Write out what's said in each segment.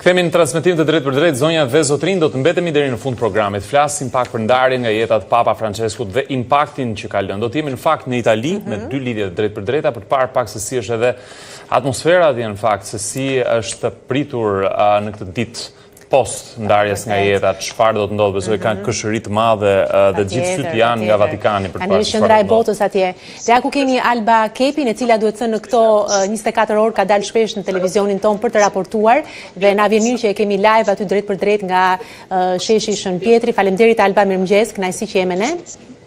Kthemi në transmetim të drejt për drejt, zonja dhe zotrin, do të mbetemi deri në fund programit. Flasim pak për ndarjen nga jetat Papa Franceskut dhe impaktin që ka lënë. Do të jemi në fakt në Itali me dy lidhje të drejt për drejta për të parë pak se si është edhe atmosfera atje në fakt, se si është pritur në këtë ditë post ndarjes nga jetat, çfarë do të ndodhë, besoj kanë këshëri të madhe dhe gjithë sytë janë nga Vatikani për të parë. Tani qendra e botës atje. Dhe ku kemi Alba Kepin, e cila duhet thënë në këto 24 orë ka dalë shpesh në televizionin ton për të raportuar dhe na vjen mirë që e kemi live aty drejt për drejt nga sheshi Shën Pjetri. Faleminderit Alba, mirëmëngjes, kënaqësi që je me ne.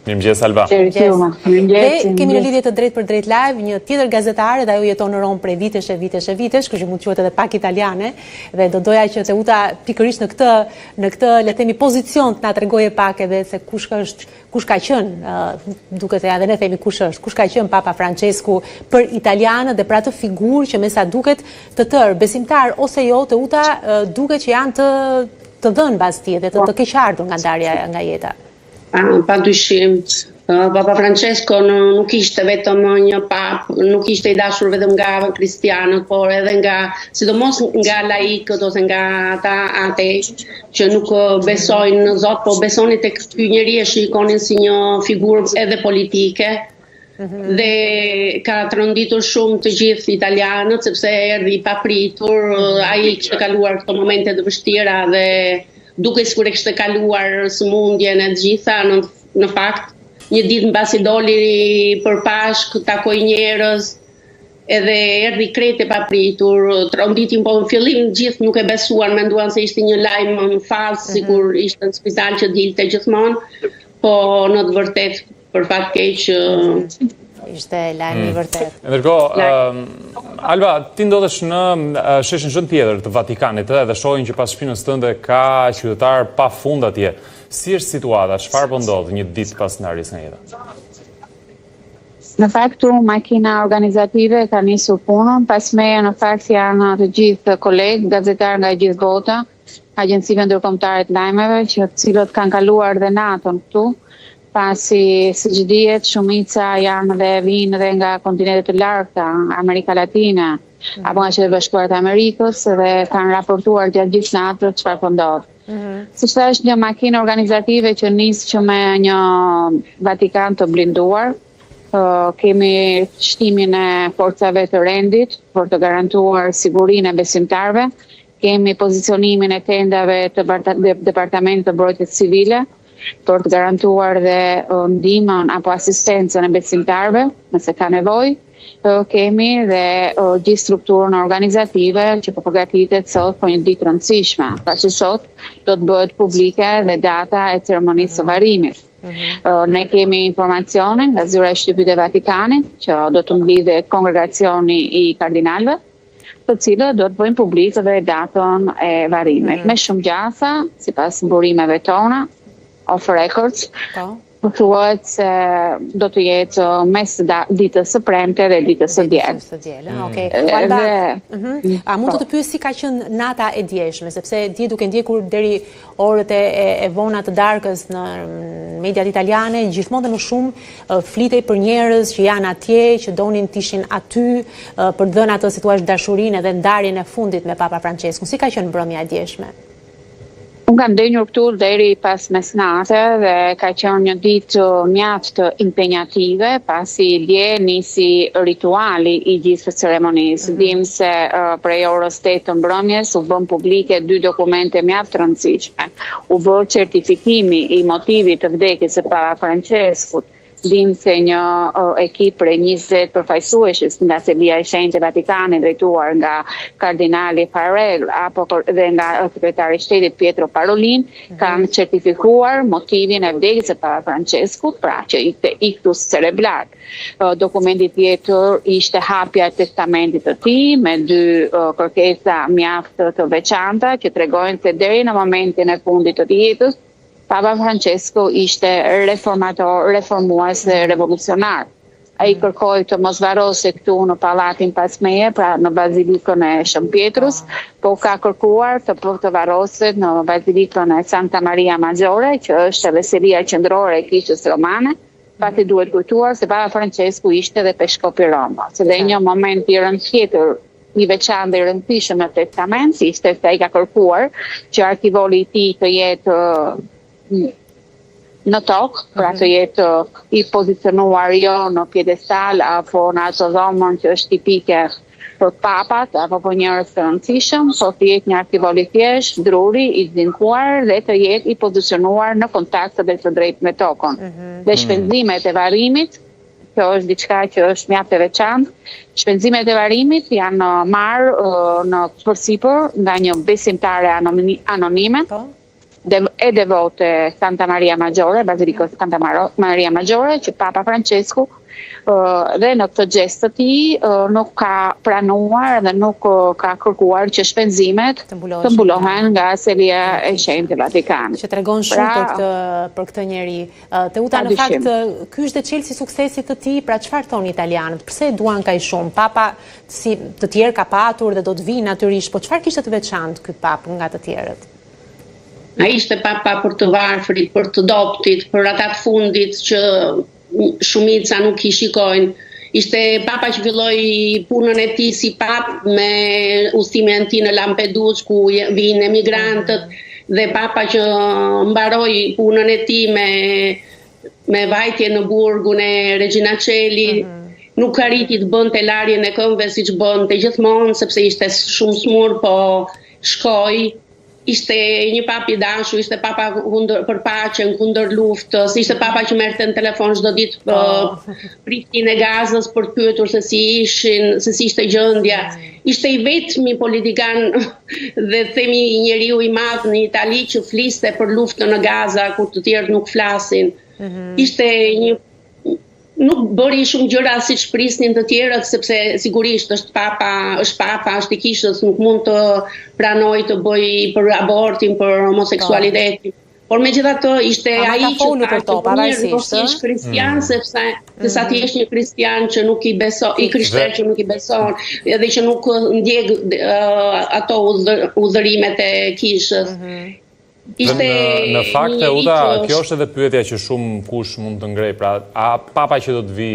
Mirëmëngjes Alba. Dhe kemi në lidhje të drejt për drejt live një tjetër gazetare dhe ajo jeton në Rom prej vitesh, kështu që mund të quhet edhe pak italiane dhe do doja që Teuta pikërisht në këtë le të themi pozicion të na tregojë pak edhe se kush ka qenë, duket se edhe ne themi kush ka qenë Papa Francesku për italianët dhe për atë figurë që me sa duket të tërë besimtar ose jo, Teuta duket që janë të dhënë bas tij dhe të keqardhur nga ndarja nga jeta. Pa dyshim, Papa Francesco nuk ishte vetëm një pap, nuk ishte i dashur vetëm nga kristianët, por edhe sidomos nga laikët ose nga ata atej që nuk besojnë në Zot, po besonin tek ky njeri e shikonin si një figurë edhe politike. Dhe ka tronditur shumë të gjithë italianët sepse erdhi i papritur, ai kishte kaluar këto momente të vështira dhe duke sikur e kishte kaluar sëmundjen e të gjitha, në fakt, një ditë mbasi doli për Pashk, takoi njerëz, edhe erdhi krejt e papritur, tronditin, po në fillim gjithë nuk e besuan, menduan se ishte një lajm fals, sikur ishte në spital që dilte gjithmonë, po në të vërtet, për fat keq, ishte lajmi i vërtet. Ndërkohë, Alba, ti ndodhesh në sheshin Shën Pjetër të Vatikanit dhe shohin që pas shpinës tënde ka qytetar pa fund atje. Si është situata? Çfarë po ndodh një ditë pas ndarjes nga jeta? Në fakt, makina organizative ka nisur punën, pas meje në fakt janë të gjithë kolegë, gazetarë nga gjithë bota, agjencive ndërkombëtare të lajmeve, që cilët kanë kaluar dhe natën këtu, pasi siç dihet shumica janë dhe vinë dhe nga kontinentet të largëta, Amerika Latine, apo nga Shtetet Bashkuara të Amerikës dhe kanë raportuar gjatë gjithë natës çfarë po ndodh. Siç thash, një makinë organizative që nis që me një Vatikan të blinduar. Kemi shtimin e forcave të rendit për të garantuar sigurinë e besimtarëve. Kemi pozicionimin e tendave të Departamentit të Mbrojtjes Civile për të garantuar dhe ndihmën apo asistencën e besimtarëve nëse ka nevojë. Kemi dhe gjithë strukturën organizative që po përgatitet sot për një ditë të rëndësishme, pasi sot do të bëhet publike dhe data e ceremonisë së varrimit. Ne kemi informacione nga zyra e shtypit e Vatikanit që do të mblidhet kongregacioni i kardinalëve, të cilët do të bëjnë publik dhe datën e varrimit. Me shumë gjasa, sipas burimeve tona, off records, thuhet se do të jetë mes ditës së premte dhe ditës së diel. A mund të pyes si ka qenë nata e djeshme, sepse ti duke ndjekur deri orët e vona të darkës në mediat italiane, gjithmonë dhe më shumë flitej për njerëz që janë atje, që donin të ishin aty për të dhënë atë si thua dashurinë edhe ndarjen e fundit me Papa Franceskun. Si ka qenë mbrëmja e djeshme? Unë kam ndenjur këtu deri pas mesnate dhe ka qenë një ditë mjaft impenjative, pasi dje nisi rituali i gjithë ceremonisë. Dim se prej orës 8 të mbrëmjes u bën publike 2 dokumente mjaft rëndësishme. U bë certifikimi i motivit të vdekjes së Papa Franceskut. Dim se një ekip prej 20 përfaqësueshës nga Selia e Shenjtë e Vatikanit drejtuar nga kardinali Farrell apo dhe nga sekretari i shtetit Pietro Parolin kanë certifikuar motivin e vdekjes së Papa Franceskut, pra që ishte iktus cerebral. Dokumenti tjetër ishte hapja e testamentit të tij me 2 kërkesa mjaft të veçanta që tregojnë se deri në momentin e fundit të jetës Papa Francesco ishte reformues dhe revolucionar. Ai kërkoi të mos varrosej këtu në pallatin Pasmeje, pra në bazilikën e Shën Pietrës, po ka kërkuar të varroset në bazilikën e Santa Maria Maggiore, që është edhe selia qendrore e Kishës Romane. Pati duhet kujtuar se Papa Francesku ishte dhe peshkopi Romës. Dhe një moment i rëndësishëm i veçantë dhe i rëndësishëm në testament, si ishte se ai ka kërkuar që arkivoli i tij të jetë në tokë, pra të jetë i pozicionuar jo në pjedestal apo në ato dhomën që është tipike për papat apo për njerëz të rëndësishëm, po të jetë një arkivol i thjeshtë, druri, i zinkuar dhe të jetë i pozicionuar në kontakt të drejtë me tokën. Dhe shpenzimet e varrimit, kjo është diçka që është mjaft e veçantë. Shpenzimet e varrimit janë marrë në përsipër nga një besimtare anonime. E devote Santa Maria Maggiore, Bazilikës Santa Maria Maggiore, që Papa Francesku dhe në këtë gjest të tij nuk ka pranuar dhe nuk ka kërkuar që shpenzimet të mbulohen nga Selia e Shenjtë e Vatikanit. Që tregon shumë për këtë njeri. Teuta, në fakt, ky është çelësi i suksesit të tij, pra çfarë thonë italianët? Pse e duan kaq shumë? Papa si të tjerë ka patur dhe do të vinë natyrisht, po çfarë kishte të veçantë ky pap nga të tjerët? Ai ishte papa për të varfrit, për të dobtit, për ata të fundit që shumica nuk i shikojnë. Ishte papa që filloi punën e tij si pap me udhëtimin e tij në Lampedusa ku vinë emigrantët dhe papa që mbaroi punën e tij me vajtje në burgun e Regina Coeli. Nuk arriti të bënte larjen e këmbëve siç bënte gjithmonë sepse ishte shumë smur, po shkoi. Ishte një pap i dashur, ishte papa për paqen, kundër luftës, ishte papa që merrte në telefon çdo ditë pritjen e Gazës për të pyetur se si ishte gjendja. Ishte i vetmi politikan dhe themi njeriu i madh në Itali që fliste për luftën në Gaza kur të tjerët nuk flasin. Ishte nuk bëri shumë gjëra siç prisnin të tjerët, sepse sigurisht është papa, është i kishës, nuk mund të pranoj të bëj për abortin, për homoseksualitetin. Por megjithatë ishte ai që është kristian, sepse ti je një kristian që nuk i beson, i krishterë që nuk i beson, edhe që nuk ndjek ato udhërimet e kishës. Në fakt, Uta, kjo është edhe pyetja që shumë kush mund të ngrej. Pra, a papa që do të vi,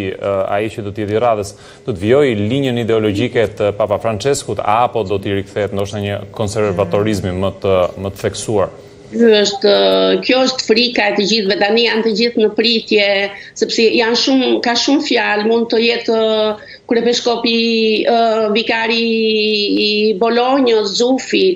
ai që do të jetë i radhës, do të vijojë linjën ideologjike të Papa Franceskut, apo do t'i rikthehet ndoshta një konservatorizmi më të theksuar? Kjo është frika e të gjithëve, tani janë të gjithë në pritje, sepse ka shumë fjalë, mund të jetë kryepiskopi vikari i Bolonjës, Zufi,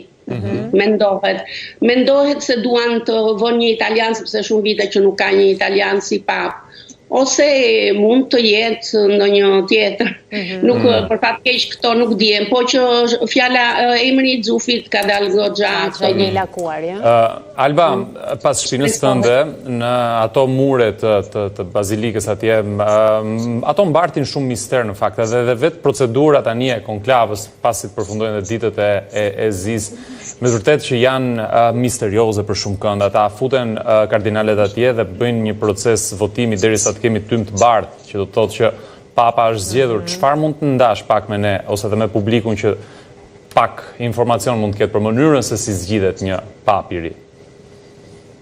mendohet se duan të vënë një italian sepse shumë vite që nuk ka një italian si pap, ose mund të jetë ndonjë tjetër. Nuk për fat keq këto nuk dihen, po që fjala emri i Xufit ka dalë goxha një lakuar, ja. Alba, pas shpinës tënde në ato mure të bazilikës atje, ato mbartin shumë mister në fakt, edhe vetë procedura tani e konklavës pasi të përfundojnë dhe ditët e zis, me vërtet që janë misterioze për shumë kënd. Ata futen kardinalet atje dhe bëjnë një proces votimi derisa të kemi tym të bardhë, që do të thotë që papa është zgjedhur. Çfarë mund të ndash pak me ne ose edhe me publikun që pak informacion mund të ketë për mënyrën se si zgjidhet një pap i ri?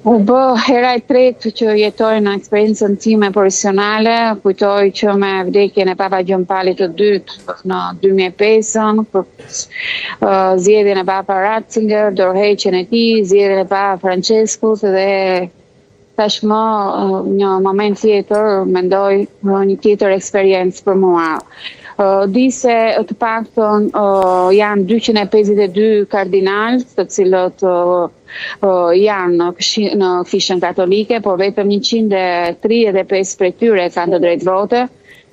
U bë hera e tretë që jetoj në eksperiencën time profesionale, kujtoj që me vdekjen e Papa Gjon Pali të dytë në 2005, për zgjedhjen e Papa Ratzinger, dorëheqjen e tij, zgjedhjen e Papa Franceskut dhe tashmë një moment tjetër mendoj një tjetër eksperiencë për mua. Di se të paktën janë 252 kardinalë, të cilët janë në Kishën Katolike, por vetëm 135 prej tyre kanë të drejtë vote,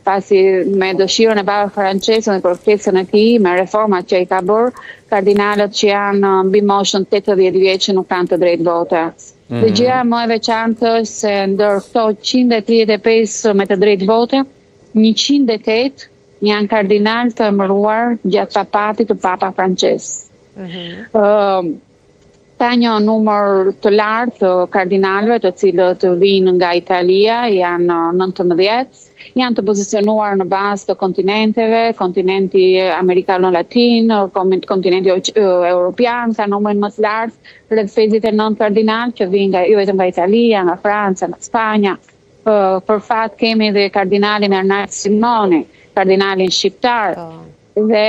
pasi me dëshirën e Papa Franceskut dhe kërkesën e tij, me reformat që i ka bërë, kardinalët që janë mbi moshën 80 vjeç nuk kanë të drejtë vote. Dhe gjëja më e veçantë është se ndër këto 135 me të drejtë vote, 108 janë kardinal të emëruar gjatë papatit të Papa Francesc. Ka një numër të lartë të kardinalëve të cilët vinë nga Italia, janë 19, janë të pozicionuar në bazë të kontinenteve, kontinenti Amerikano-Latin, kontinenti Europian, ka numrin më të lartë, rreth 59 kardinal që vinë jo vetëm nga Italia, nga Franca, nga Spanja. Për fat kemi dhe kardinalin Ernest Simoni, kardinalin shqiptar, dhe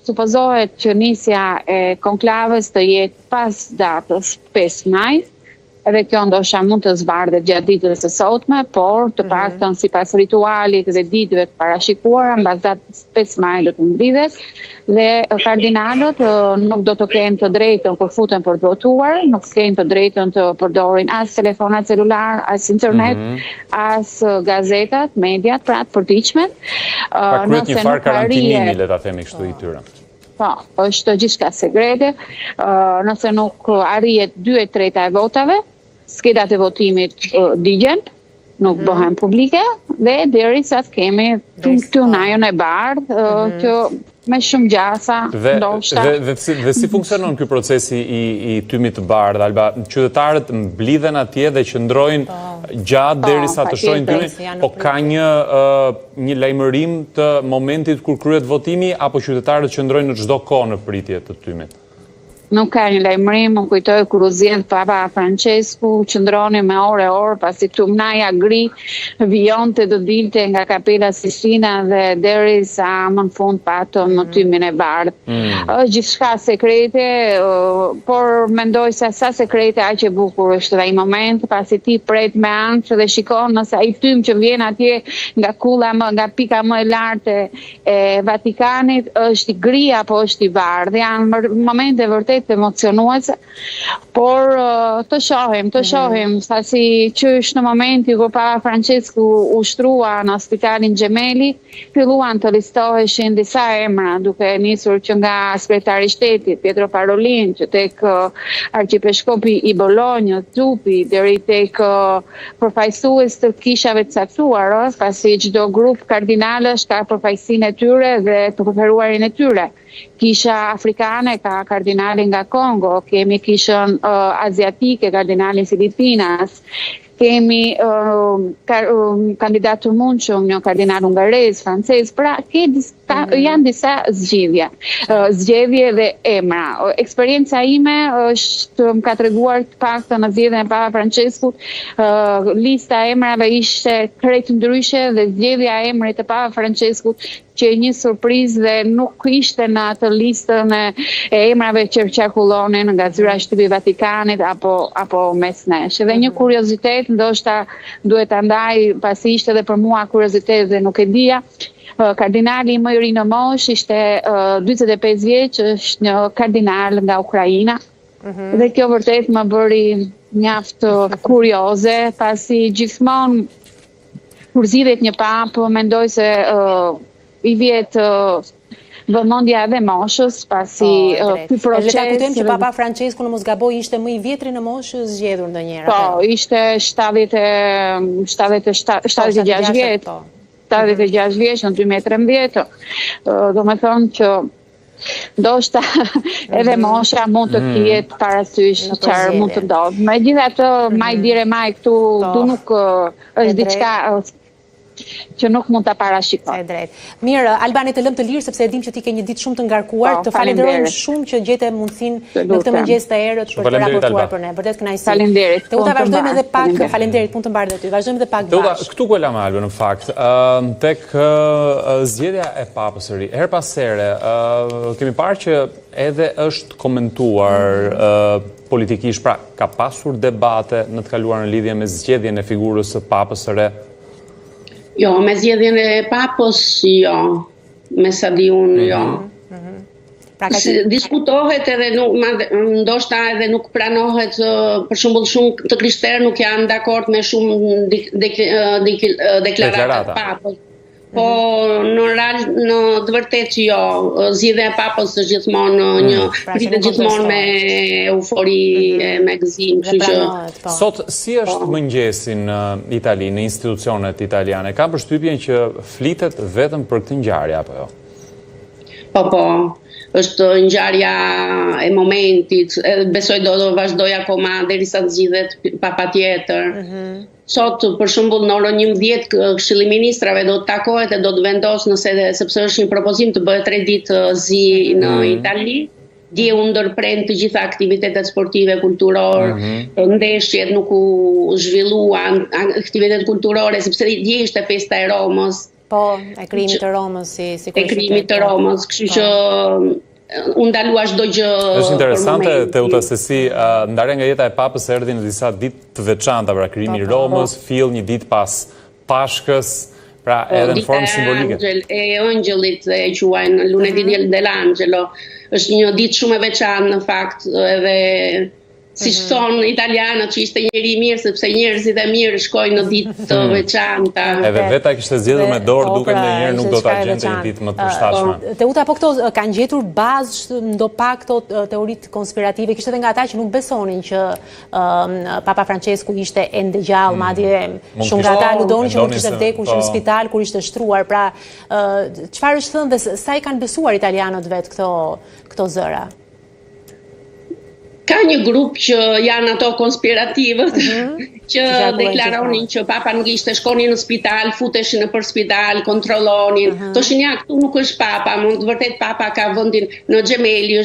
supozohet që nisja e konklavës të jetë pas datës 5 maj, edhe kjo ndoshta mund të zbardhet gjatë ditës së sotme, por të paktën sipas ritualit dhe ditëve të parashikuara, mbas datës 5 maj do të mblidhet dhe kardinalët nuk do të kenë të drejtën kur futen për të votuar, nuk kenë të drejtën të përdorin as telefonat celular, as internet, as gazetat, mediat, pra të përditshmet. Pa kryet një farë karantinimi, le ta themi kështu i tyre. Po, është gjithçka segrete. Nëse nuk arrihet 2/3 e votave, skedat e votimit digjen, nuk bëhen publike, dhe derisa të kemi tunajon e bardhë, që me shumë gjasa, ndoshta. Dhe si funksionon ky procesi i tymit të bardhë, Alba? Qytetarët mblidhen atje dhe qëndrojnë gjatë derisa të shohin tymin, po ka një lajmërim të momentit kur kryhet votimi, apo qytetarët qëndrojnë në çdo kohë në pritje të tymit? Nuk ka një lajmërim, më kujtoj kur u zgjedh Papa Francesku, qëndroni me orë pasi tumnaja gri vijonte do dilte nga Kapela Sistina dhe derisa më në fund patëm në tymin e bardhë. Është gjithçka sekrete, por mendoj se sa sekrete aq e bukur është ai moment, pasi ti pret me ankth dhe shikon nëse ai tym që vjen atje nga kulla nga pika më e lartë e Vatikanit është i gri apo është i bardhë. Janë momente vërtet emocionuese, por të shohim, sasi që është në momenti kur Papa Francesku ushtrua në Spitalin Gemelli, filluan të listoheshin disa emra, duke nisur që nga sekretari i shtetit Pietro Parolin, që tek arqipeshkopi i Bolonjës, Zuppi, deri tek përfaqësues të kishave të caktuar, pasi çdo grup kardinalësh ka përfaqësinë e tyre dhe të preferuarin e tyre. Kisha afrikane ka kardinalin nga Kongo, kemi kishën aziatike, kardinalin Filipinas, kemi kandidat të mundshëm, një kardinal hungarez, francez, pra janë disa zgjedhje dhe emra. Eksperienca ime është më ka treguar të paktën në zgjedhjen e Papa Franceskut, lista e emrave ishte krejt ndryshe dhe zgjedhja e emrit të Papa Franceskut që një surprizë dhe nuk ishte në atë listën e emrave që qarkullonin nga zyra e Shtëpisë Vatikanit apo mes nesh. Dhe një kuriozitet, ndoshta duhet ta ndaj, pasi ishte edhe për mua kuriozitet dhe nuk e dija. Kardinali më i ri në moshë ishte 45 vjeç, është një kardinal nga Ukraina. Dhe kjo vërtet më bëri mjaft kurioze, pasi gjithmonë kur zgjidhet një papë, mendoj se i vjet vëmendja edhe moshës, pasi ky proces. Le ta kujtojmë që Papa Francesku, në mos gaboj, ishte më i vjetri në moshë zgjedhur ndonjëherë. Po, ishte 76 vjeç. 76 vjeç në 2013. Do me thonë që ndoshta edhe mosha mund të ketë parasysh çfarë mund të ndodhë. Megjithatë, maj dire maj këtu nuk është diçka që nuk mund ta parashikoj. Mirë, Albani, të lëmë të lirë sepse e dim që ti ke një ditë shumë të ngarkuar. Të falenderojmë shumë që gjete mundësinë në këtë mëngjes të erët për të raportuar për ne. Vërtet kënaqësi. Faleminderit. Teuta, vazhdojmë edhe pak. Faleminderit, punë të mbarë dhe ty. Vazhdojmë edhe pak Teuta, bashkë. këtu ku e lam Albën në fakt. Tek zgjedhja e Papës së Ri, her pas here, kemi parë që edhe është komentuar politikisht, pra ka pasur debate në të kaluar në lidhje me zgjedhjen e figurës së Papës së Re. Jo, me zgjedhjen e Papës, jo. Me sa di unë, jo. Diskutohet edhe ndoshta edhe nuk pranohet, për shembull shumë të krishterë nuk janë dakord me shumë deklarata të Papës. Po në të vërtetë që jo, zgjedhja e Papës është gjithmonë një pritet gjithmonë me eufori e me gëzim, kështu që sot si është mëngjesi në Itali, në institucionet italiane? Ka përshtypjen që flitet vetëm për këtë ngjarje apo jo? Po, është ngjarja e momentit, besoj do vazhdoj akoma derisa të zgjidhet papa tjetër. Sot, për shembull, në orën 11 Këshilli i Ministrave do të takohet e do të vendosë sepse është një propozim të bëhet 3 ditë zi në Itali. Dje u ndërprend të gjitha aktivitetet sportive, kulturore, ndeshjet nuk u zhvilluan, aktivitetet kulturore, sepse dje ishte festa e Romës. Po, e krimit të Romës si e krimit të Romës, kështu që unë ndalua çdo gjë. Është interesante Teuta se si ndarja nga jeta e Papës erdhi në disa ditë të veçanta, pra krimi i Romës, fill një ditë pas Pashkës, pra edhe në formë simbolike. E Angelit e quajnë Lunedì dell'Angelo, është një ditë shumë e veçantë në fakt, edhe si thonë italianët që ishte njeri mirë, sepse njerëzit e mirë shkojnë në ditë të veçanta. Edhe veta kishte zgjedhur me dorë, duke ndonjëherë nuk do ta gjente një ditë më të përshtatshme. Teuta, po këto kanë gjetur bazë ndopak këto teoritë konspirative, kishte edhe nga ata që nuk besonin që Papa Francesku ishte ende gjallë, madje shumë nga ata ludonin që mund kishte vdekur në spital kur ishte shtruar. Pra, çfarë është thënë dhe sa i kanë besuar italianët vetë këto zëra? Ka një grup që janë ato konspirativët, që deklaronin që Papa nuk ishte, shkonin në spital, futeshin në për spital, kontrollonin. Thoshin ja, këtu nuk është Papa, mund vërtet Papa ka vendin në Gemelli,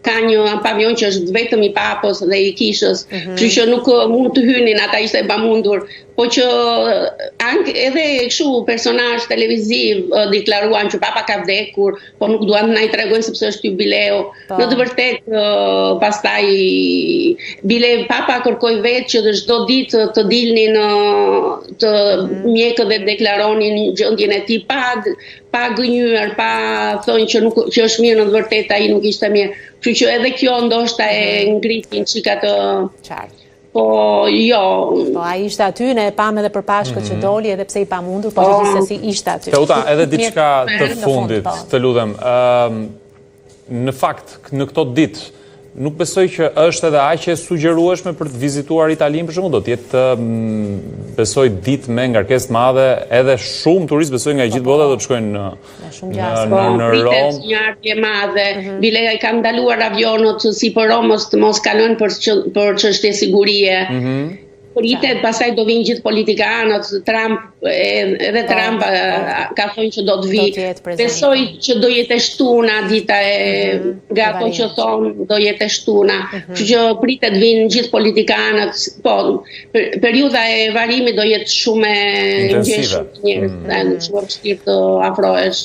ka një pavion që është vetëm i Papës dhe i kishës, kështu që nuk mund të hynin, ata ishte bamundur, po që edhe kështu personazh televiziv deklaruan që Papa ka vdekur, po nuk duan na i tregojnë sepse është jubileu. Në të vërtetë pastaj Papa kërkoi vetë që çdo ditë të dilnin të mjekët dhe deklaronin gjendjen e tij pa gënjur, pa thonë që është mirë, në të vërtetë ai nuk ishte mirë. Kështu që edhe kjo ndoshta e ngritin çika të qartë. Po jo. Po ai ishte aty, ne e pam edhe për Pashkët që doli, edhe pse i pamundur, po gjithsesi ishte aty. Teuta, edhe diçka të fundit, të lutem. Në fakt, në këto ditë, nuk besoj që është edhe aq e sugjerueshme për të vizituar Italinë, për shembull, do të jetë besoj ditë me ngarkesë të madhe, edhe shumë turistë besoj nga gjithë bota do të shkojnë në Rom. Një ardhje madhe. Bile i kanë ndaluar avionët sipër Romës të mos kalojnë për çështje sigurie. Pritet, pastaj do vinë gjithë politikanët, edhe Trump ka thënë që do të vi. Besoj që do jetë shtuna dita nga ato që thonë do jetë shtuna. Kështu që pritet vinë gjithë politikanët. Po, periudha e varimit do jetë shumë e ngjeshur njerëz, shumë vështirë të afrohesh.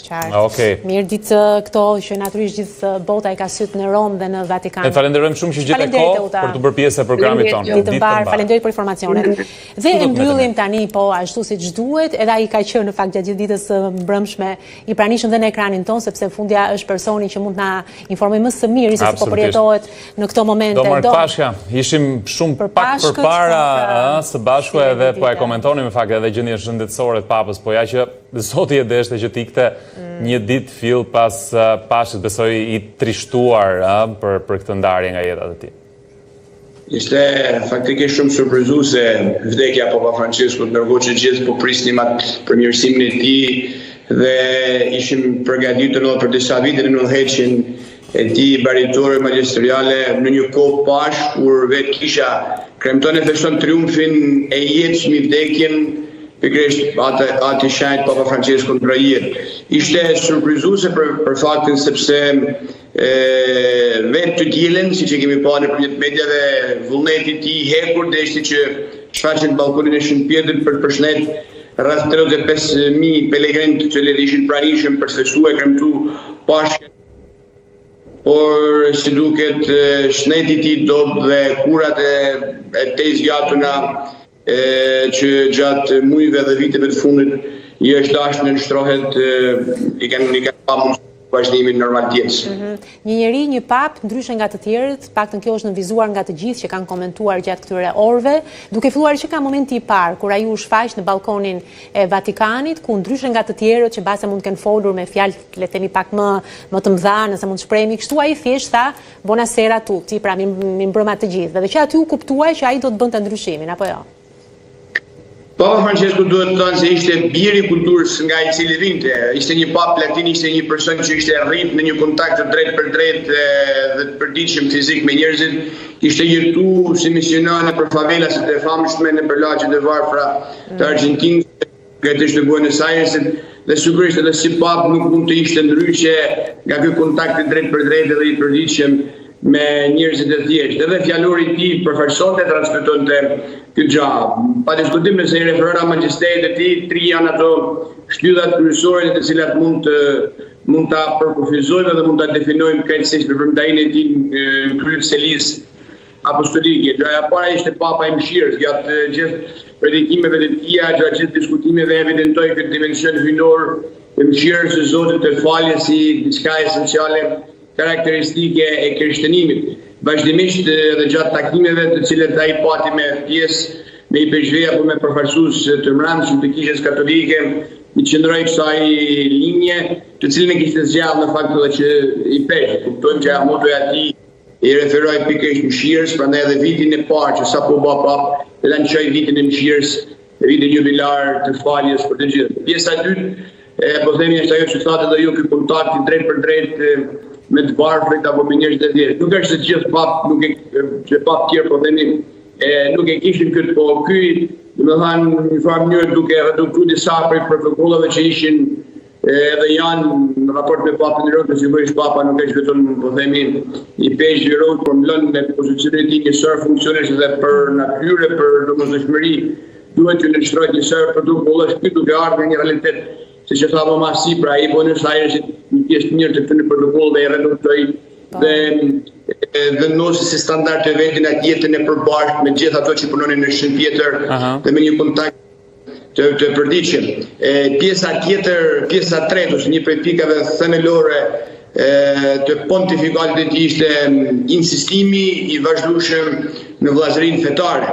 Mirë ditë këto që natyrisht gjithë bota i ka syt në Rom dhe në Vatikan. Ne falenderojmë shumë që gjetë kohë për të bërë pjesë e programit tonë. Ditë mbar, falenderoj për informacionet. Dhe e mbyllim tani po ashtu siç duhet, edhe ai ka qenë në fakt gjatë gjithë ditës së mbrëmshme i pranishëm dhe në ekranin ton, sepse fundja është personi që mund na informojë më së miri se si po përjetohet në këto momente. Do marr pashka, ishim shumë pak përpara së bashku edhe po e komentonim në fakt edhe gjendjen shëndetësore të Papës, po ja që Zoti e deshte që të ikte një ditë fill pas Pashkës, besoj i trishtuar për këtë ndarje nga jeta e tij. Ishte faktikisht shumë surprizuese vdekja Papa Franceskut, ndërkohë që gjithë po prisnim atë përmirësimin e tij dhe ishim përgatitur për disa vite në udhëheqjen e tij baritore magjisteriale në një kohë pashk kur vetë kisha kremton e feston triumfin e jetës mbi vdekjen, pikërisht atë shenjtë Papa Francesku në jetë. Ishte surprizuese për faktin sepse vetë të dielën, siç e kemi parë nëpërmjet mediave, vullneti i tij hekur deshti që shfaqen në balkonin e Shënpjetrit për të përshëndet rreth 35.000 pelegrinë të cilët ishin pranishëm për të festuar kremtu Pashkën. Por si duket shneti i tij dobë dhe kurat e tij zgjatuna që gjatë mujve dhe viteve të fundit i është dashur në nështrohet i kanë pamundur vazhdimin normal të jetës. Një njeri, një pap, ndryshe nga të tjerët, paktën kjo është nënvizuar nga të gjithë që kanë komentuar gjatë këtyre orëve, duke filluar që ka momenti i parë kur ai u shfaq në balkonin e Vatikanit, ku ndryshe nga të tjerët që mbase mund të kenë folur me fjalë le të themi pak më të mëdha, nëse mund të shprehemi kështu, ai thjesht tha buonasera tutti, pra mi mbrëma të gjithëve. Dhe që aty u kuptuaj që ai do të bënte ndryshimin, apo jo? Papa Francesku duhet të thënë se ishte biri i kulturës nga i cili vinte. Ishte një pap latin, ishte një person që ishte rrit në një kontakt të drejtë për drejtë dhe të përditshëm fizik me njerëzit. Ishte jetu si misionar për favelaset e famshme në lagjet e varfra të Argjentinës, krejtësisht të Buenos Airesit, dhe sigurisht edhe si pap nuk mund të ishte ndryshe nga ky kontakt të drejtë për drejtë dhe i përditshëm me njerëzit e thjeshtë. Edhe fjalori i tij përfaqësonte, transmetonte këtë gjë. Pa diskutim nëse i referohet magjisterit e tij, 3 janë ato shtyllat kryesore të cilat mund ta përkufizojmë dhe mund ta definojmë krejtësisht në vërmendarinë e tij kryesëlis apostolike. Gjëja e para ishte Papa i Mëshirës, gjatë gjithë predikimeve të tij, gjatë gjithë diskutimeve evidentoi këtë dimension hyjnor të mëshirës së Zotit, të faljes si diçka esenciale karakteristike e krishterënimit. Vazhdimisht dhe gjatë takimeve të cilët ai pati me pjesë me IPSHV apo me përfaqësues të mbrëmshëm të Kishës Katolike, i qëndroi kësaj linje, të cilën e kishte zgjallë në fakt edhe që IPSHV. Kuptojmë që motoja e tij i referoi pikërisht mëshirës, prandaj edhe vitin e parë që sapo bë pap, e lançoi vitin e mëshirës, vitin jubilar të faljes për të gjithë. Pjesa e dytë, po themi është ajo që thotë edhe ju, ky kontakt i drejt për drejt me të varfrit apo me njerëz të tjerë. Nuk është se gjithë pap, nuk e që pap tjerë, po themi, nuk e kishin këtë, po ky, domethënë, në farë mënyrë duke reduktuar disa prej protokollave që ishin edhe janë në raport me Papën e Rëndë, sigurisht Papa nuk është vetëm, po themi, i peshë i rëndë, por mbulon me pozicionin e tij njësor funksionesh edhe për natyrë, për domosdoshmëri, duhet të nënshtrohet njësor protokollesh, ky duke ardhur në një realitet, siç e thava më si, pra ai Buenos Aires një pjesë të mirë të këtyre protokolleve e reduktoi dhe vendosi si standard të vetin atë jetën e përbashkët me gjithë ato që punonin në shtëpi tjetër dhe me një kontakt të përditshëm. Pjesa tjetër, pjesa tretë, ose një prej pikave themelore të pontifikatit të ishte insistimi i vazhdueshëm në vllazërinë fetare.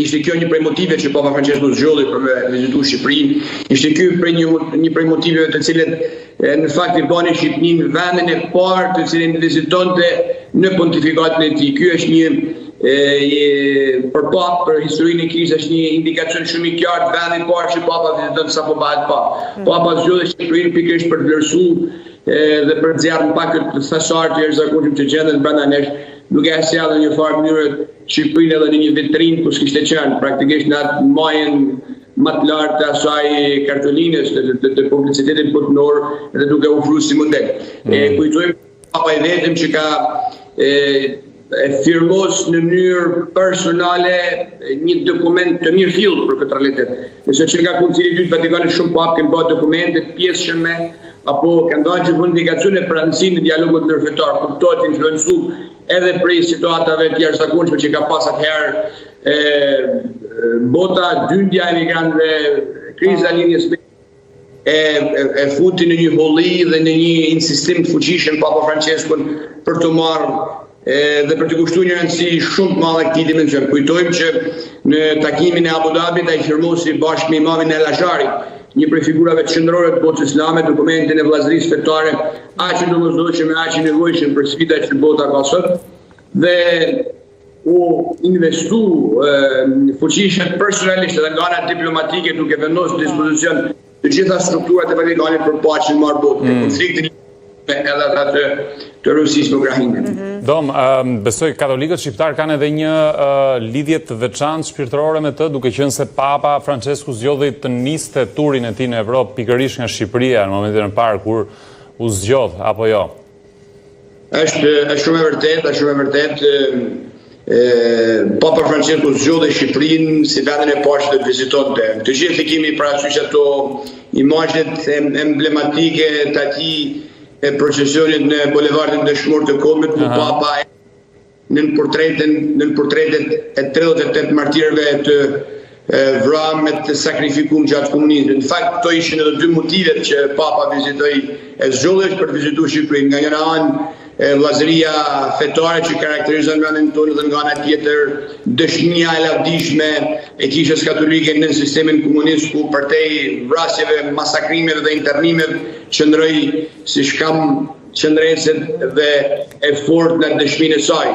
Ishte kjo një prej motive që Papa Francesku zgjodhi për me vizitu Shqipërinë. Ishte ky një prej motiveve të cilët në fakt i bani Shqipërinë vendin e parë të cilin vizitonte në pontifikatin e tij. Ky është një për Papa, për historinë e Kishës, është një indikacion shumë i qartë, vendi i parë që Papa viziton sapo bëhet Papa. Papa zgjodhi Shqipërinë pikërisht për të vlerësuar dhe për të zjarrë pak këtë thesar të jashtëzakonshëm që gjendet brenda nesh, duke e sjellë në një farë mënyrë Shqipërinë edhe në një vitrinë ku s'kishte qenë, praktikisht në atë majën më të lartë të asaj kartolinës të publicitetit botëror dhe duke ofruar si model. Kujtojmë Papa i vetëm që ka firmos në mënyrë personale një dokument të mirë fill për këtë realitet. Nëse që nga Koncili i Dytë Vatikanit shumë papë kanë bërë dokumente të pjesëshme apo kanë dhënë gjithmonë indikacione për rëndësinë e dialogut ndërfetar, kuptohet influencuar edhe prej situatave të jashtëzakonshme që ka pas atëherë bota, dyndja e migrantëve, kriza e linjës e futi në një holli dhe në një insistim të fuqishëm Papa Franceskun për të marrë dhe për të kushtuar një rëndësi shumë të madhe këtij dimensioni. Kujtojmë që në takimin e Abu Dhabit ai firmosi bashkë me imamin El Azhari, një prej figurave të qendrore të botës islame, dokumentin e vllazërisë fetare, aq i domosdoshëm, aq i nevojshëm për sfidat që bota ka sot, dhe u investu fuqishëm personalisht dhe nga ana diplomatike duke vendosur në dispozicion të gjitha strukturat e Vatikanit për paqen në botë, konfliktin edhe atë të Rusisë me Ukrainën. Dom, besoj katolikët shqiptar kanë edhe një lidhje të veçantë shpirtërore me të, duke qenë se Papa Francesku zgjodhi të niste turin e tij në Evropë pikërisht nga Shqipëria në momentin e parë kur u zgjodh, apo jo? Është shumë e vërtetë, Papa Francesku zgjodhi Shqipërinë si vendin e parë që do të vizitonte. Të gjithë kemi parasysh ato imazhet emblematike të atij e procesionit në bulevardin Dëshmor të Kombit, ku Papa në portretet e 38 martirëve të vrarë me të sakrifikuar gjatë komunizmit. Në fakt, këto ishin edhe dy motivet që Papa vizitoi e zgjodhi për të vizituar Shqipërinë. Nga njëra anë vllazëria fetare që karakterizon vendin tonë dhe nga ana tjetër dëshmia e lavdishme e Kishës Katolike në sistemin komunist, ku përtej vrasjeve, masakrimeve dhe internimeve qëndroi si shkam qëndreset dhe e fortë në dëshminë e saj.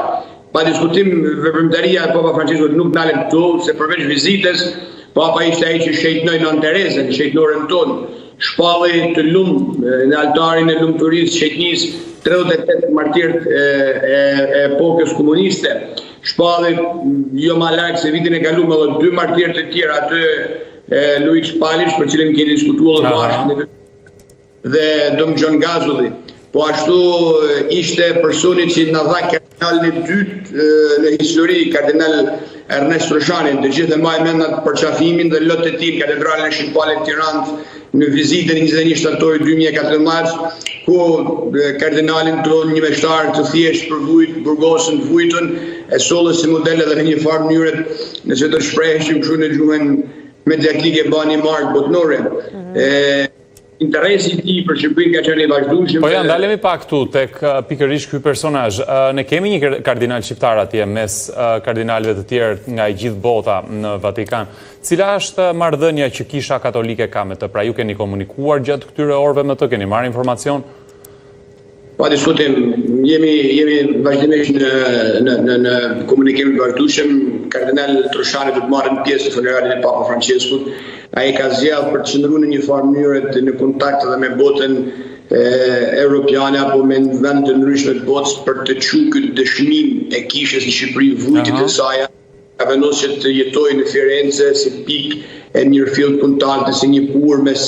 Pa diskutim, veprimtaria e Papa Franceskut nuk ndalet këtu, se përveç vizitës, Papa ishte ai që shejtnoi Nën Terezën, shejtnoren tonë, shpalli të lumë në altarin e lumturisë shejtnisë 38 martirët e epokës komuniste. Shpalli jo më larg se vitin e kaluar edhe 2 martirë të tjerë, atë Luiz Palish, për cilën kemi diskutuar bashkë, dhe Dom John Gazulli. Po ashtu ishte personi që na dha kardinalin e dytë në histori, kardinal Ernest Roshani, të gjithë e mbajnë mend atë përqafimin dhe lot të tij në katedralën e Shqiptarit të Tiranës, në vizitën 21 shtatori 2014, ku kardinalin tonë një meshtar të thjesht për vujt, burgosën vujtën, e solës si model edhe në një farë mënyrët, nëse të shpreheshim kështu në gjuhën mediatike bani markë botnore. Interesi ti për Shqipërinë ka qenë i vazhdueshëm. Po ja, ndalemi pak këtu tek pikërisht ky personazh. Ne kemi një kardinal shqiptar atje mes kardinalëve të tjerë nga gjithë bota në Vatikan. Cila është marrëdhënia që Kisha Katolike ka me të? Pra ju keni komunikuar gjatë këtyre orëve me të, keni marrë informacion? Pa diskutim, jemi vazhdimisht në komunikim të vazhdueshëm. Kardinal Troshani do të marrë pjesë në funeralin e Papa Franceskut. Ai ka zgjedhur për të qëndruar në një farë mënyrë në kontakt edhe me botën europiane apo me vende të ndryshme të botës për të quajtur këtë dëshmim e Kishës në Shqipëri, vujtit të saj. Ka vendosur që të jetojë në Firenze si pikë e mirëfillt kontakti, si një burr mes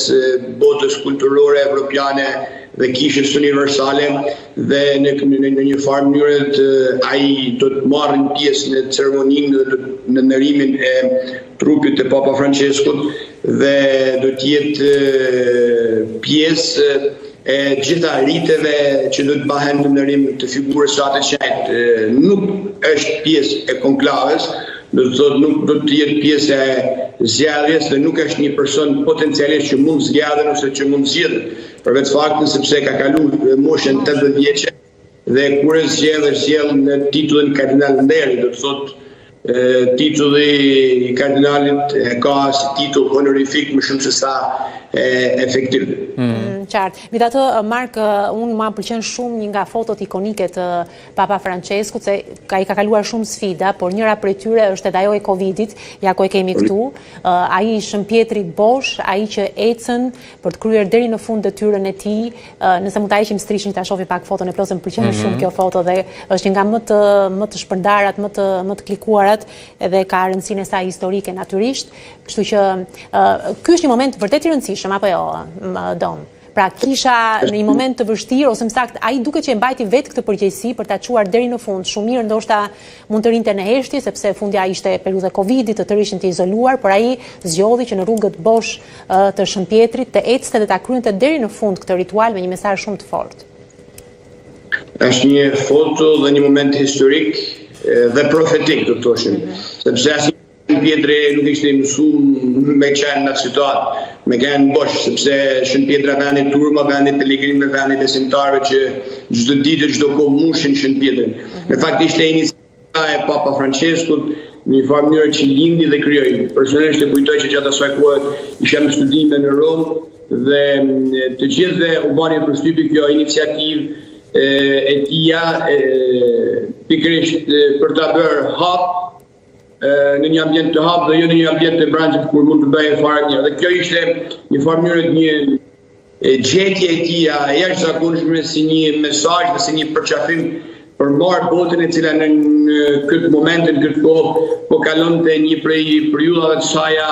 botës kulturore evropiane dhe Kishës universale, dhe në një farë mënyrë ai do të marrë pjesë në ceremoninë dhe në ndërimin e trupit të Papa Franceskut dhe do të jetë pjesë e gjitha riteve që do të bëhen në ndërim të figurës së atë qajtë. Nuk është pjesë e konklaves, do të thotë nuk do të jetë pjesë e zgjedhjes dhe nuk është një person potencialisht që mund zgjedhen ose që mund zgjedhet. Për vetë faktin sepse ka kaluar moshën 80 vjeçe dhe kur e zgjedh në titullin kardinal nderi, do të thotë titulli i kardinalit ka si titull honorific më shumë se sa efektiv. Qartë. Megjithatë, Mark, unë ma pëlqen shumë një nga fotot ikonike të Papa Franceskut, se i ka kaluar shumë sfida, por njëra prej tyre është edhe ajo e Covidit, ja ku e kemi këtu. Ai shëmpjetri bosh, ai që ecën për të kryer deri në fund detyrën e tij. Nëse mund ta heqim strishin ta shohim pak foton e plotën, më pëlqen shumë kjo foto dhe është një nga më të shpërndarat, më të klikuarat, edhe ka rëndësinë e saj historike natyrisht. Kështu që ky është një moment vërtet i rëndësishëm, apo jo, Dom? Pra Kisha në një moment të vështirë, ose më saktë, ai duket që e mbajti vetë këtë përgjegjësi për ta çuar deri në fund. Shumë mirë ndoshta mund të rinte në heshtje, sepse fundja ishte periudha Covidit, të tërë ishin të izoluar, por ai zgjodhi që në rrugët bosh të Shëmpjetrit të ecte dhe ta kryente deri në fund këtë ritual me një mesazh shumë të fortë. Është një foto dhe një moment historik dhe profetik, do të thoshim, sepse Shëmpjetri nuk ishte mësuar me qenë në atë situatë, me qenë bosh, sepse Shëmpjetra vendi turma, vendi pelegrinë, vendi besimtarëve që çdo ditë, çdo kohë mushin Shëmpjetrin. Në fakt ishte iniciativa e Papa Franceskut, në një farë mënyrë që lindi dhe krijoi. Personalisht e kujtoj që gjatë asaj kohe isha në studime në Romë dhe të gjithëve u bani përshtypje kjo iniciativë e tia pikërisht për ta bërë hap në një ambient të hap dhe jo në një ambient të branqët kur mund të bëjë fare një. Dhe kjo ishte një farë mënyrë një gjetje e tia e jashtëzakonshme si një mesazh dhe si një përqafim për marrë botën e cila në këtë moment, në këtë kohë, po kalonte një prej periudhave të saja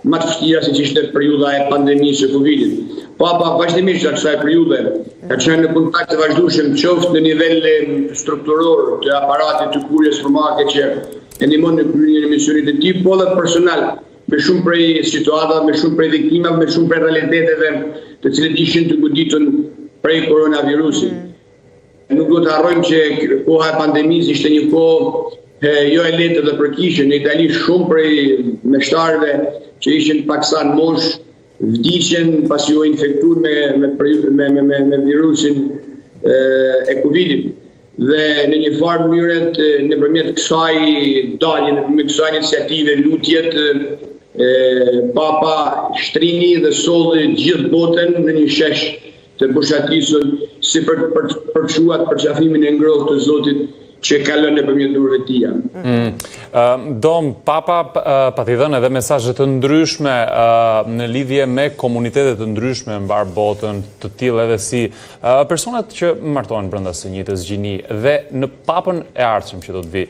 më të vështira siç ishte periudha e pandemisë së Covidit. Papa vazhdimisht gjatë kësaj periudhe ka qenë në kontakt të vazhdueshëm qoftë në nivel strukturor të aparatit të kurjes formake që e ndihmon në kryerjen e misionit të tij, po edhe personal, me shumë prej situatave, me shumë prej viktimave, me shumë prej realiteteve të cilët ishin të goditur prej koronavirusit. Nuk do të harrojmë që koha e pandemisë ishte një kohë jo e lehtë edhe për Kishën. Në Itali shumë prej meshtarëve që ishin paksa në moshë vdiqen pasi u infektuar me virusin e Covidit. Dhe në një farë mënyrë nëpërmjet kësaj dalje, nëpërmjet kësaj iniciative lutjet, Papa shtrini dhe solli gjithë botën në një shesh të boshatisur si për të çuar përqafimin e ngrohtë të Zotit që kalon nëpërmjet durave të tij. Dom, Papa pa t'i dhënë edhe mesazhe të ndryshme në lidhje me komunitete të ndryshme mbar botën, të tillë edhe si personat që martohen brenda së njëjtës gjini dhe në Papën e ardhshëm që do të vi.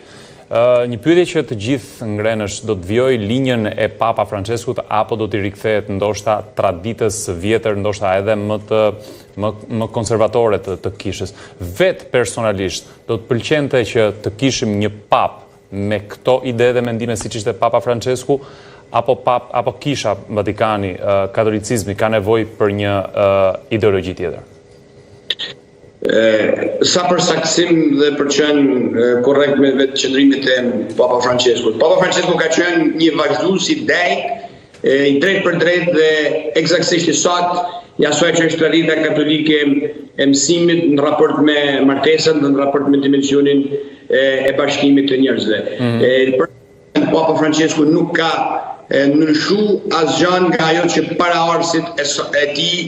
Një pyetje që të gjithë ngrenësh, do të vijojë linjën e Papa Franceskut apo do t'i rikthehet ndoshta traditës vjetër, ndoshta edhe më konservatore të Kishës. Vetë personalisht do të pëlqente që të kishim një pap me këto ide dhe mendime siç ishte Papa Francesku, apo kisha Vatikani, katolicizmi ka nevojë për një ideologji tjetër? Sa për saksim dhe për qenë korrekt me vetë qëndrimit e Papa Francesco. Papa Francesco ka qenë një vazhdues i i drejt për drejt dhe eksaktësisht i saktë i asaj që është tradita katolike e mësimit në raport me martesat, në raport me dimensionin e bashkimit të njerëzve. Papa Francesco nuk ka ndryshu asgjë nga ajo që paraorësit e tij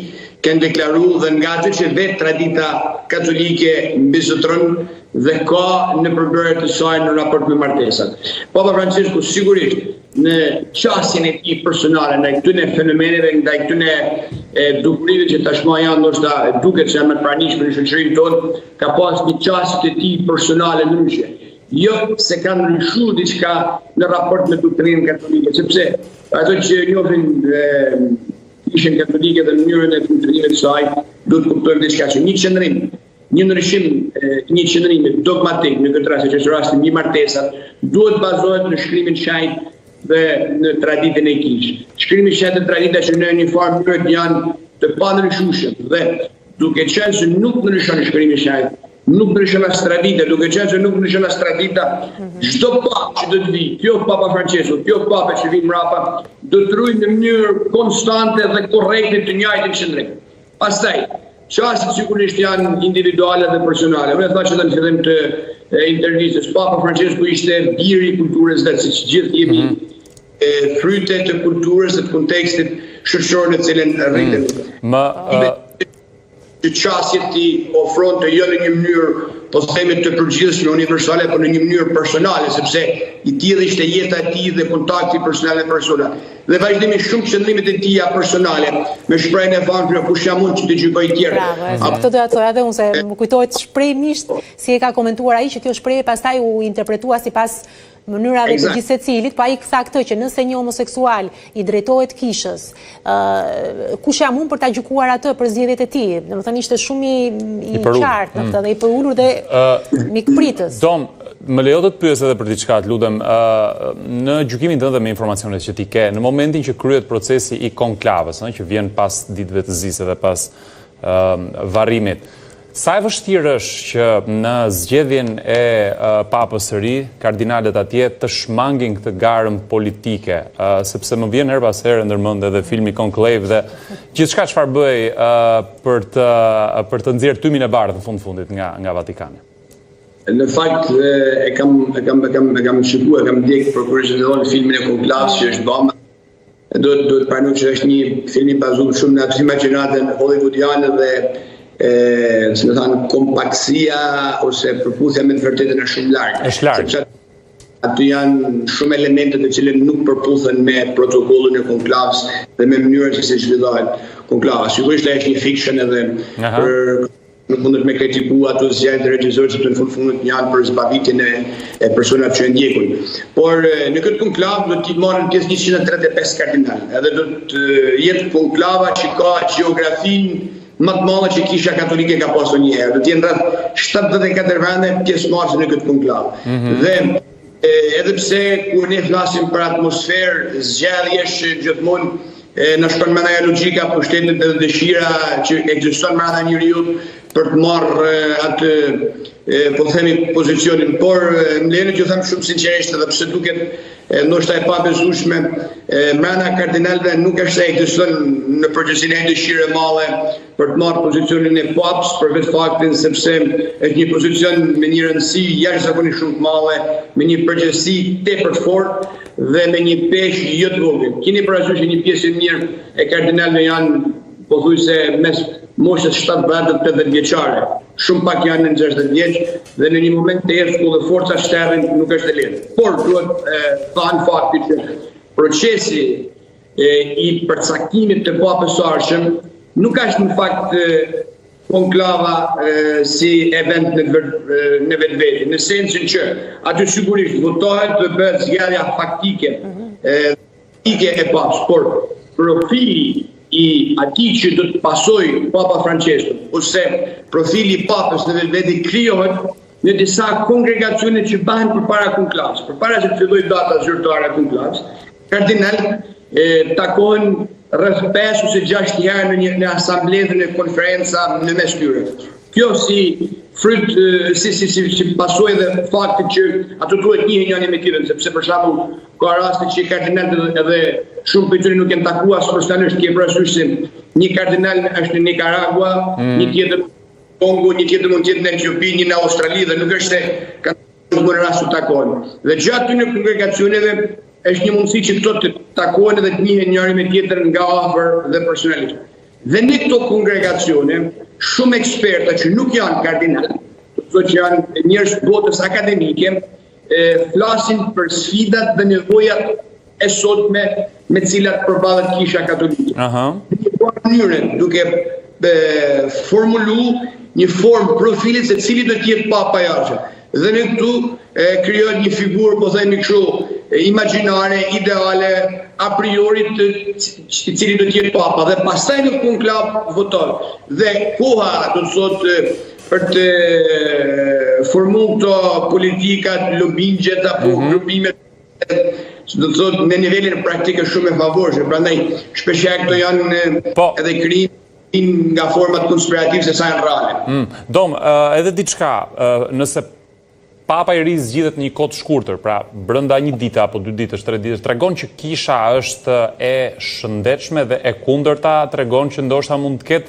kanë deklaruar dhe nga ato që vetë tradita katolike mbizotron dhe ka në përbërje të saj në raport me martesat. Papa Francesco sigurisht në qasjen e tij personale ndaj këtyre fenomeneve, ndaj këtyre dukurive që tashmë janë ndoshta duket se janë më të pranishme në shoqërinë tonë, ka pas një qasje të tij personale ndryshe. Jo se ka ndryshuar diçka në raport me doktrinën katolike, sepse ato që njohin ishin katolike dhe në mënyrën e funksionimit të saj, duhet të kuptojmë diçka që një qëndrim, një qëndrim dogmatik në këtë rast, që është rasti mbi martesat, duhet bazohet në shkrimin e shenjtë dhe në traditën e kish. Shkrimi i shenjtë dhe tradita që në një farë mënyrë janë të pandryshueshme dhe duke qenë se nuk ndryshon shkrimi i shenjtë, nuk ndryshon as tradita, duke qenë se nuk ndryshon as tradita, çdo papë që do të vi, kjo Papa Francesco, kjo papë që vin mbrapa, do të rrujë në mënyrë konstante dhe korrekte të njëjtin qëndrim. Pastaj, çështjet sigurisht janë individuale dhe personale. Unë thash edhe në fillim të intervistës, Papa Francesco ishte biri i kulturës dhe siç gjithë jemi fryte të kulturës dhe të kontekstit shoqëror në cilën rritem. Që qasjet ti ofronte jo në një mënyrë, po themi të përgjithshme universale, por në një mënyrë personale, sepse i tillë ishte jeta e tij dhe kontakti personal me persona. Dhe vazhdimisht shumë qëndrimet e tija personale, me shprehjen e famshme kush jam unë që të gjykoj tjerë. Këtë doja të thoja edhe unë se më kujtohet shprehmisht si e ka komentuar ai që kjo shprehje pastaj u interpretua sipas mënyrave të gjithë secilit, pa ai tha këtë që nëse një homoseksual i drejtohet kishës, kush jam unë për ta gjykuar atë për zgjedhjet e tij? Domethënë ishte shumë i qartë në këtë dhe i përulur dhe mikpritës. Dom, më lejo të pyes edhe për diçka, të lutem, në gjykimin tënd dhe me informacionet që ti ke, në momentin që kryhet procesi i konklavës, që vjen pas ditëve të zisë dhe pas varrimit, sa e vështirë është që në zgjedhjen e papës së ri, kardinalet atje të shmangin këtë garëm politike, sepse më vjen her pas here ndërmend edhe filmi Conclave dhe gjithçka çfarë bëj për të nxjerrë tymin e bardhë në fundit nga Vatikani. Në fakt e kam shikuar, kam ndjek për kuriozitet filmin e Conclaves që është bëma. Do të pranoj që është një film i bazuar shumë në atë imagjinatën hollywoodiane dhe se më thanë kompaksia ose përputhja me të vërtetën është shumë larg. Është larg. Aty janë shumë elemente të cilët nuk përputhen me protokollin e konklavës dhe me mënyrën se si zhvillohet konklava. Sigurisht është një fiction edhe për nuk mundet me kritiku ato zgjedhje të regjisorëve sepse në fund janë për zbavitjen e personave që e ndjekun. Por në këtë konklav do të marrin pjesë 135 kardinalë. Edhe do të jetë konklava që ka gjeografinë më të madhe që Kisha Katolike ka pasur një herë. Do të jenë rreth 74 vende pjesëmarrëse në këtë konklav. Dhe edhe pse kur ne flasim për atmosferë zgjedhjesh gjithmonë në shkon me ajo logjika pushtetit dhe dëshira që ekziston brenda njeriu për të marrë atë po themi pozicionin, por më lejoni që them shumë sinqerisht edhe pse duket ndoshta e pabesueshme, brenda kardinalëve nuk është se ekziston në përgjithësi një dëshirë e madhe për të marrë pozicionin e papës për vetë faktin sepse është një pozicion me një rëndësi jashtëzakonisht shumë të madhe, me një përgjegjësi tepër të fortë dhe me një peshë jo të vogël. Keni parasysh një pjesë e mirë e kardinalëve janë pothuajse mes moshës 70-80 vjeçare. Shumë pak janë në 60 vjeç dhe në një moment të errët ku dhe forca shtërrin nuk është e lehtë. Por duhet thënë fakti që procesi i përcaktimit të papës së arshëm nuk është në fakt konklava si event në vetvete, në sensin që aty sigurisht votohet dhe bëhet zgjedhja faktike e papës, por profili i atij që do të pasoj Papa Francesco, ose profili i papës në vetvete krijohet në disa kongregacione që bëhen përpara konklavës. Përpara se të fillojë data zyrtare e konklavës, kardinal takohen rreth 5 ose 6 herë në asambleë dhe në konferenca në mes tyre. Kjo si fryt, si pasojë dhe faktit që ato duhet njihen njëri me tjetrin, sepse për shembull ka raste që kardinalët edhe shumë prej tyre nuk janë takuar personalisht, ke parasysh se një kardinal është në Nicaragua, një tjetër në Kongo, një tjetër mund të jetë në Etiopi, një në Australi dhe nuk është se kanë bërë rast të takohen. Dhe gjatë këtyre kongregacioneve është një mundësi që këto të takohen dhe të njihen njëri me tjetrin nga afër dhe personalisht. Dhe në këto kongregacione, shumë eksperta që nuk janë kardinalë, që janë njerëz botës akademike, flasin për sfidat dhe nevojat e sotme me cilat përballet Kisha Katolike. Në mënyrë duke formulu një formë profilit se cili do të jetë papa jashtë. Dhe në këtu krijohet një figurë, po themi kështu, imagjinare, ideale, a priori të cili do të jetë papa. Dhe pastaj në konklav voton. Dhe koha, do të thotë, për të formuar këto politikat, lobingjet apo grupimet, do të thotë në nivelin praktik është shumë e favorshëm. Prandaj shpeshherë këto janë edhe krijim nga format konspirative se sa janë reale. Dom, edhe diçka, nëse Papa i ri zgjidhet një kohë të shkurtër, pra brenda një dite apo 2 ditësh, 3 ditësh, tregon që Kisha është e shëndetshme dhe e kundërta, tregon që ndoshta mund të ketë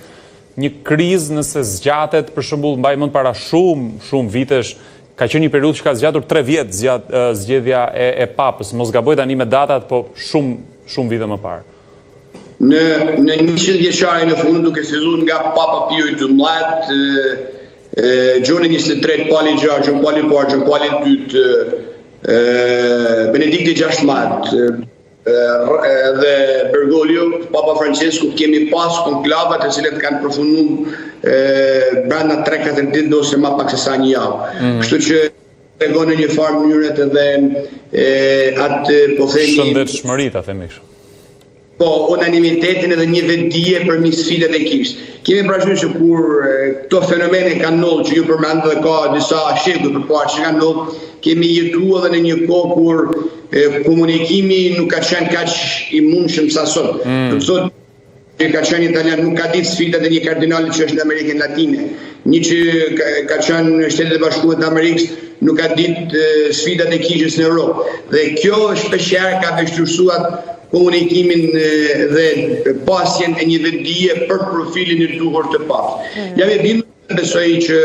një krizë nëse zgjatet, për shembull, mbaj mend para shumë vitesh, ka qenë një periudhë që ka zgjatur 3 vjet zgjedhja e Papës, mos gaboj tani me datat, po shumë vite më parë. Në 100 vjeçarin e fundit duke filluar nga Papa Pio XII, Gjoni 23, Pali 6, Gjoni Pali 4, Gjoni Pali 2, Benedikti 16 dhe Bergoglio, Papa Francesco, kemi pas konklavat e cilet kanë përfunduar brenda 3-4 ditë ose më pak se sa një javë. Kështu që tregon në një farë mënyrë edhe atë po themi shëndetshmëri, ta themi kështu. Po, unanimitetin edhe një vetdije për një sfidat e Kishës. Kemi parasysh që kur këto fenomene kanë ndodhur, që ju përmendët dhe ka disa shembuj përpara që kanë ndodhur, kemi jetuar edhe në një kohë kur komunikimi nuk ka qenë kaq i mundshëm sa sot. Do të thotë që ka qenë italian nuk ka ditë sfidat e një kardinali që është në Amerikën Latine. Një që ka qenë në Shtetet e Bashkuara të Amerikës nuk ka ditë sfidat e Kishës në Europë. Dhe kjo shpeshherë ka vështirësuar komunikimin dhe pasjen e një vetdije për profilin e duhur të Papës. Jam i bindur, besoj që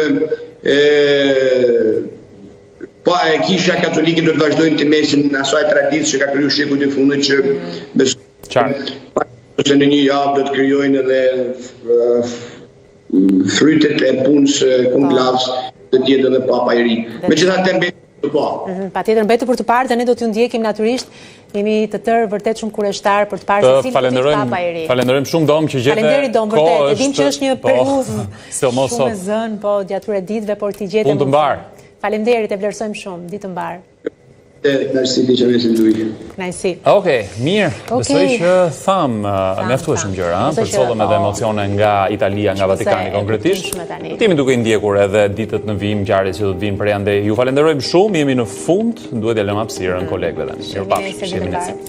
Kisha Katolike do të vazhdojnë të mesin në asaj traditë që ka kriju shekujt e fundit që besoj se në një javë do të krijojnë edhe frytet e punës konklavës të tjetë edhe Papa i ri. Megjithatë mbetet të parë. Patjetër mbetet për të parë dhe ne do t'ju ndjekim natyrisht. Jemi të tërë vërtet shumë kureshtar për të parë se cili është Papa i ri. Falenderojmë shumë Dom që gjete. Faleminderit Dom, vërtet. E dim që është një periudhë shumë e zënë, po gjatë këtyre ditëve, por ti gjete. Punë të mbar. Faleminderit, e vlerësojmë shumë. Ditë të mbar. Knajsi. Okej, mirë. Besoj që mjaftueshëm gjëra, përcollëm edhe emocione nga Italia, nga Vatikani konkretisht. Timi duke i ndjekur edhe ditët në vijim, ngjarjet që do të vinë për ende. Ju falenderojmë shumë, jemi në fund, duhet ja lëmë hapësirën kolegëve tani. Mirupafshim.